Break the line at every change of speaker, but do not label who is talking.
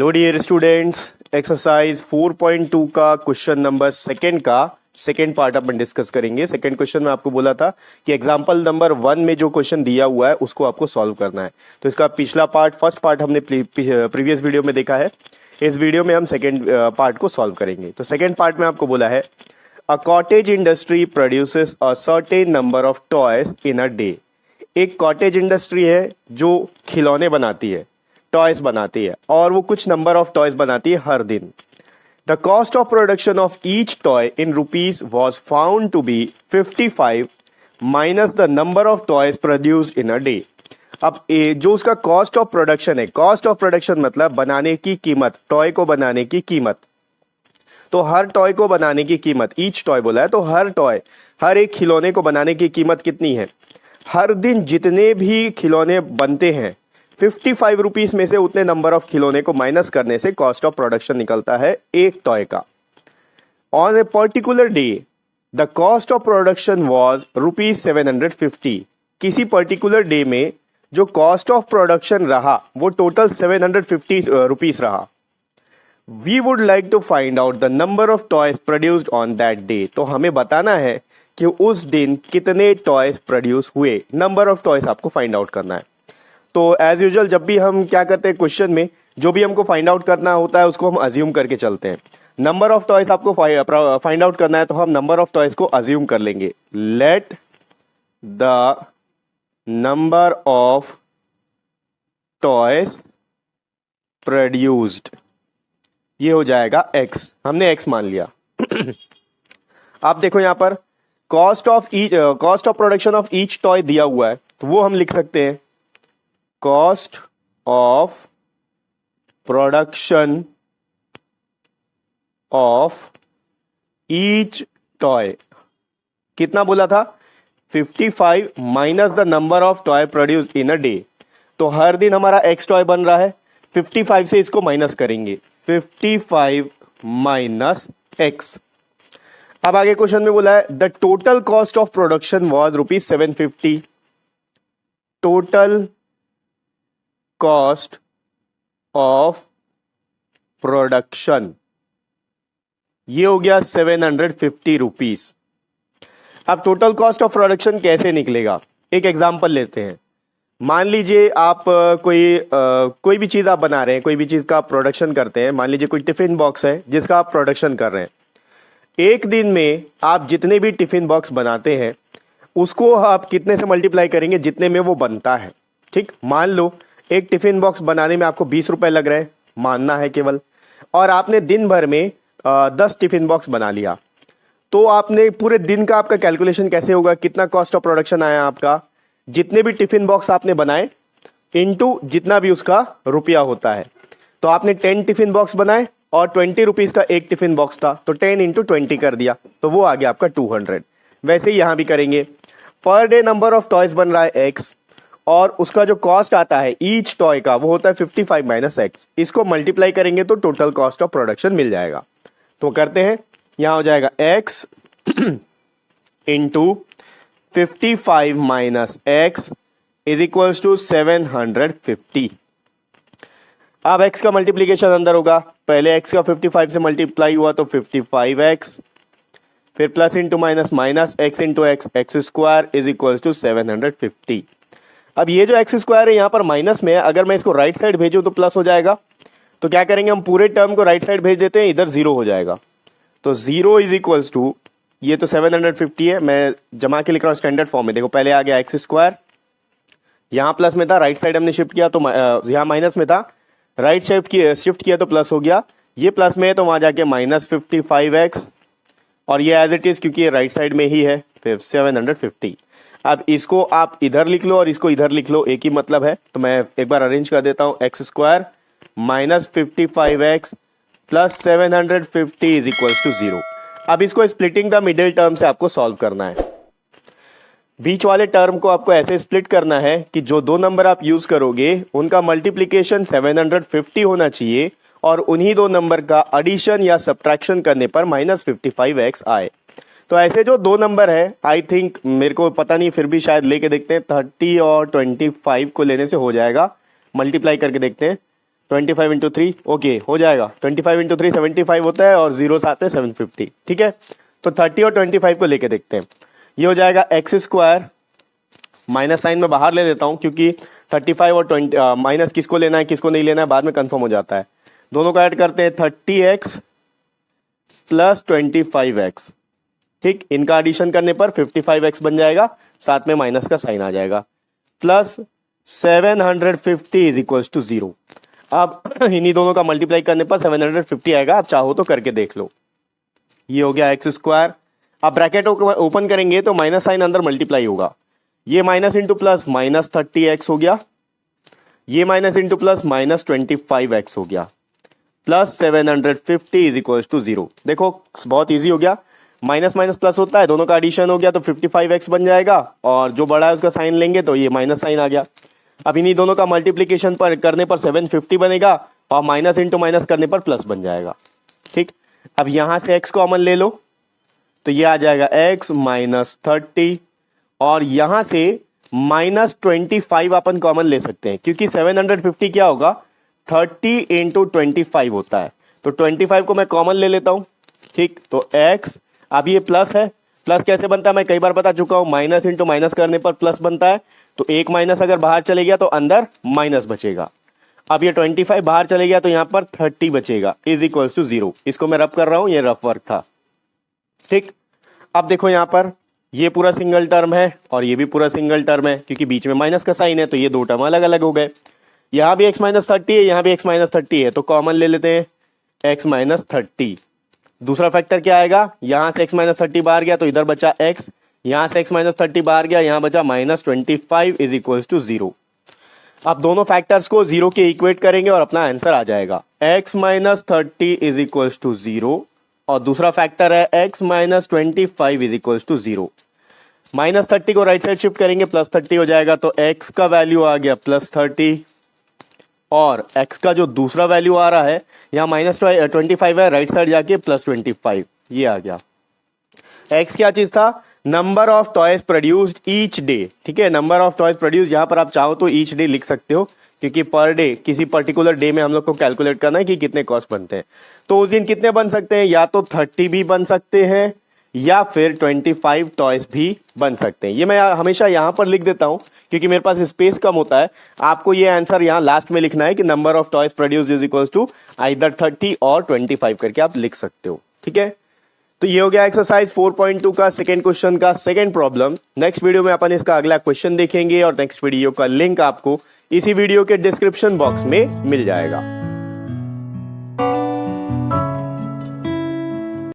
Hello dear students, exercise 4.2 का question number second part अपन discuss करेंगे। Second question में आपको बोला था कि एग्जांपल नंबर 1 में जो क्वेश्चन दिया हुआ है उसको आपको सॉल्व करना है। तो इसका पिछला पार्ट, फर्स्ट पार्ट हमने प्रीवियस वीडियो में देखा है। इस वीडियो में हम सेकेंड पार्ट को सॉल्व करेंगे। तो सेकेंड पार्ट में आपको बोला है a cottage industry produces a certain number of toys in a day. एक कॉटेज इंडस्ट्री है जो खिलौने बनाती है, टॉयज बनाती है, और वो कुछ नंबर ऑफ टॉयज बनाती है हर दिन। The cost of production of each toy in rupees was found to be 55 minus the number of toys produced in a day. अब जो उसका कॉस्ट ऑफ प्रोडक्शन है, कॉस्ट ऑफ प्रोडक्शन मतलब बनाने की कीमत, टॉय को बनाने की कीमत। तो हर टॉय को बनाने की कीमत, ईच टॉय बोला है तो हर टॉय, हर एक खिलौने को बनाने की कीमत कितनी है। हर दिन जितने भी खिलौने बनते हैं 55 रुपीज में से उतने नंबर ऑफ खिलौने को माइनस करने से कॉस्ट ऑफ प्रोडक्शन निकलता है एक टॉय का। On a particular day the cost of production was ₹750। किसी पर्टिकुलर डे में जो कॉस्ट ऑफ प्रोडक्शन रहा वो टोटल 750 रुपीज रहा। We would like to find out the number of toys produced on that day. तो हमें बताना है कि उस दिन कितने टॉयज प्रोड्यूस हुए। नंबर ऑफ टॉयज आपको फाइंड आउट करना है। तो एज यूजुअल जब भी हम क्या करते हैं, क्वेश्चन में जो भी हमको फाइंड आउट करना होता है उसको हम अज्यूम करके चलते हैं। नंबर ऑफ टॉयज आपको फाइंड आउट करना है तो हम नंबर ऑफ टॉयज को अज्यूम कर लेंगे। Let the number of toys produced, ये हो जाएगा x। हमने x मान लिया। आप देखो यहां पर cost of production of each toy दिया हुआ है तो वो हम लिख सकते हैं cost of production of each toy कितना बोला था, 55 minus the number of toy produced in a day. तो हर दिन हमारा x टॉय बन रहा है, 55 से इसको माइनस करेंगे, 55 माइनस x। अब आगे क्वेश्चन में बोला है the total cost of production was ₹750। Total cost of production ये हो गया 750 रुपीज। अब टोटल कॉस्ट ऑफ प्रोडक्शन कैसे निकलेगा, एक एग्जांपल लेते हैं। मान लीजिए आप कोई भी चीज आप बना रहे हैं, कोई भी चीज का आप प्रोडक्शन करते हैं। मान लीजिए कोई टिफिन बॉक्स है जिसका आप प्रोडक्शन कर रहे हैं। एक दिन में आप जितने भी टिफिन बॉक्स बनाते हैं उसको आप कितने से मल्टीप्लाई करेंगे, जितने में वो बनता है। ठीक, मान लो एक टिफिन बॉक्स बनाने में आपको 20 रुपए लग रहे हैं, मानना है केवल, और आपने दिन भर में 10 टिफिन बॉक्स बना लिया। तो आपने पूरे दिन का आपका कैलकुलेशन कैसे होगा, कितना कॉस्ट ऑफ प्रोडक्शन आया आपका, जितने भी टिफिन बॉक्स आपने बनाए इनटू जितना भी उसका रुपया होता है। तो आपने 10 टिफिन बॉक्स बनाए और 20 रुपीज का एक टिफिन बॉक्स था, तो 10 इंटू 20 कर दिया, तो वो आ गया आपका 200। वैसे ही यहां भी करेंगे। Per day number of toys बन रहा है x, और उसका जो कॉस्ट आता है ईच टॉय का वो होता है 55 माइनस x। इसको मल्टीप्लाई करेंगे तो टोटल कॉस्ट ऑफ प्रोडक्शन मिल जाएगा। तो करते हैं, यहां हो जाएगा x into 55 minus x is equals to 750। अब x का मल्टीप्लीकेशन अंदर होगा, पहले x का 55 से मल्टीप्लाई हुआ तो 55x, फिर plus into minus minus x into x square is equal to 750। अब ये जो x स्क्वायर है यहाँ पर माइनस में है, अगर मैं इसको राइट साइड भेजूं तो प्लस हो जाएगा। तो क्या करेंगे, हम पूरे टर्म को राइट साइड भेज देते हैं, इधर जीरो हो जाएगा। तो जीरो इज इक्वल्स टू, ये तो 750 है, मैं जमा के लिख रहा हूँ स्टैंडर्ड फॉर्म में। देखो पहले आ गया x स्क्वायर, यहाँ प्लस में था, राइट साइड हमने शिफ्ट किया तो यहाँ माइनस में था, राइट शिफ्ट किया तो प्लस हो गया। ये प्लस में है तो वहां जाके माइनस 55x, और ये एज इट इज क्योंकि ये राइट साइड में ही है, फिर 750। अब इसको आप इधर लिख लो और इसको इधर लिख लो, एक ही मतलब है। तो मैं एक बार अरेंज कर देता हूं, x square minus 55x plus 750 is equal to 0। अब इसको स्प्लिटिंग द मिडिल टर्म से आपको सॉल्व करना है। बीच वाले टर्म को आपको ऐसे स्प्लिट करना है कि जो दो नंबर आप यूज करोगे उनका मल्टीप्लीकेशन 750 होना चाहिए, और उन्हीं दो नंबर का एडिशन या सब्ट्रैक्शन करने पर माइनस 55x आए। तो ऐसे जो दो नंबर है, आई थिंक, मेरे को पता नहीं, फिर भी शायद लेके देखते हैं, 30 और 25 को लेने से हो जाएगा, मल्टीप्लाई करके देखते हैं। 25 इंटू 3 ओके हो जाएगा। 25 इंटू 3 75 होता है और 0 साथ में 750। ठीक है, तो 30 और 25 को लेके देखते हैं। ये हो जाएगा एक्स स्क्वायर, माइनस साइन में बाहर ले लेता हूँ क्योंकि 35 और 20 माइनस किसको लेना है किसको नहीं लेना है बाद में कंफर्म हो जाता है। दोनों को ऐड करते हैं 30x प्लस 25x। ठीक, इनका एडिशन करने पर 55x बन जाएगा, साथ में माइनस का साइन आ जाएगा, प्लस 750 इज इक्वल टू 0। अब इन्हीं दोनों का मल्टीप्लाई करने पर 750 आएगा। आप चाहो तो करके देख लो। ये हो गया एक्स स्क्वायर। अब ब्रैकेट ओपन करेंगे तो माइनस साइन अंदर मल्टीप्लाई होगा। ये minus into plus minus 30x हो गया, ये minus into plus minus 25x हो गया, प्लस 750 इज इक्वल टू 0। देखो बहुत इजी हो गया, माइनस माइनस प्लस होता है, दोनों का एडिशन हो गया तो 55x बन जाएगा और जो बड़ा है उसका साइन लेंगे तो ये माइनस साइन आ गया। अब इन्हीं दोनों का मल्टीप्लीकेशन पर करने पर 750 बनेगा और माइनस इंटू माइनस करने पर प्लस बन जाएगा। ठीक, अब यहां से x कॉमन ले लो तो ये आ जाएगा x माइनस 30 और यहां से माइनस 25 अपन कॉमन ले सकते हैं क्योंकि 750 क्या होगा 30 इंटू 25 होता है, तो 25 को मैं कॉमन ले लेता हूं। ठीक, तो x, अब ये प्लस है, प्लस कैसे बनता है मैं कई बार बता चुका हूं, माइनस इंटू माइनस करने पर प्लस बनता है, तो एक माइनस अगर बाहर चले गया तो अंदर माइनस बचेगा। अब ये 25 बाहर चले गया तो यहां पर 30 बचेगा इज इक्वल टू 0। इसको मैं रफ कर रहा हूं, ये रफ वर्क था। ठीक, अब देखो यहां पर ये पूरा सिंगल टर्म है और ये भी पूरा सिंगल टर्म है क्योंकि बीच में माइनस का साइन है, तो ये दो टर्म अलग अलग हो गए। यहां भी x माइनस 30 है, यहां भी x माइनस 30 है, तो कॉमन ले लेते हैं x माइनस 30। दूसरा फैक्टर क्या आएगा, यहां से x माइनस 30 बाहर गया तो इधर बचा x, यहां से x माइनस 30 बाहर गया, यहां बचा माइनस 25 इज इक्वल टू 0। अब दोनों फैक्टर्स को 0 के इक्वेट करेंगे और अपना आंसर आ जाएगा। x minus 30 is equal to 0 और दूसरा फैक्टर है x minus 25 is equal to 0। Minus 30 को राइट साइड शिफ्ट करेंगे प्लस 30 हो जाएगा, तो x का वैल्यू आ गया प्लस 30 और x का जो दूसरा वैल्यू आ रहा है यहाँ माइनस 25 है, राइट साइड जाके प्लस 25 ये आ गया। x क्या चीज था, number of toys produced each day. ठीक है, नंबर ऑफ टॉयज प्रोड्यूस, यहाँ पर आप चाहो तो ईच डे लिख सकते हो क्योंकि पर डे किसी पर्टिकुलर डे में हम लोग को कैलकुलेट करना है कि कितने कॉस्ट बनते हैं। तो उस दिन कितने बन सकते हैं, या तो 30 भी बन सकते हैं या फिर 25 टॉयज भी बन सकते हैं। ये मैं हमेशा यहाँ पर लिख देता हूँ क्योंकि मेरे पास स्पेस कम होता है। आपको ये आंसर यहाँ लास्ट में लिखना है कि number of toys produce is equal to either 30 और 25 करके आप लिख सकते हो। ठीक है, तो ये हो गया एक्सरसाइज 4.2 का सेकंड क्वेश्चन का सेकंड प्रॉब्लम। नेक्स्ट वीडियो में अपन इसका अगला क्वेश्चन देखेंगे और नेक्स्ट वीडियो का लिंक आपको इसी वीडियो के डिस्क्रिप्शन बॉक्स में मिल जाएगा।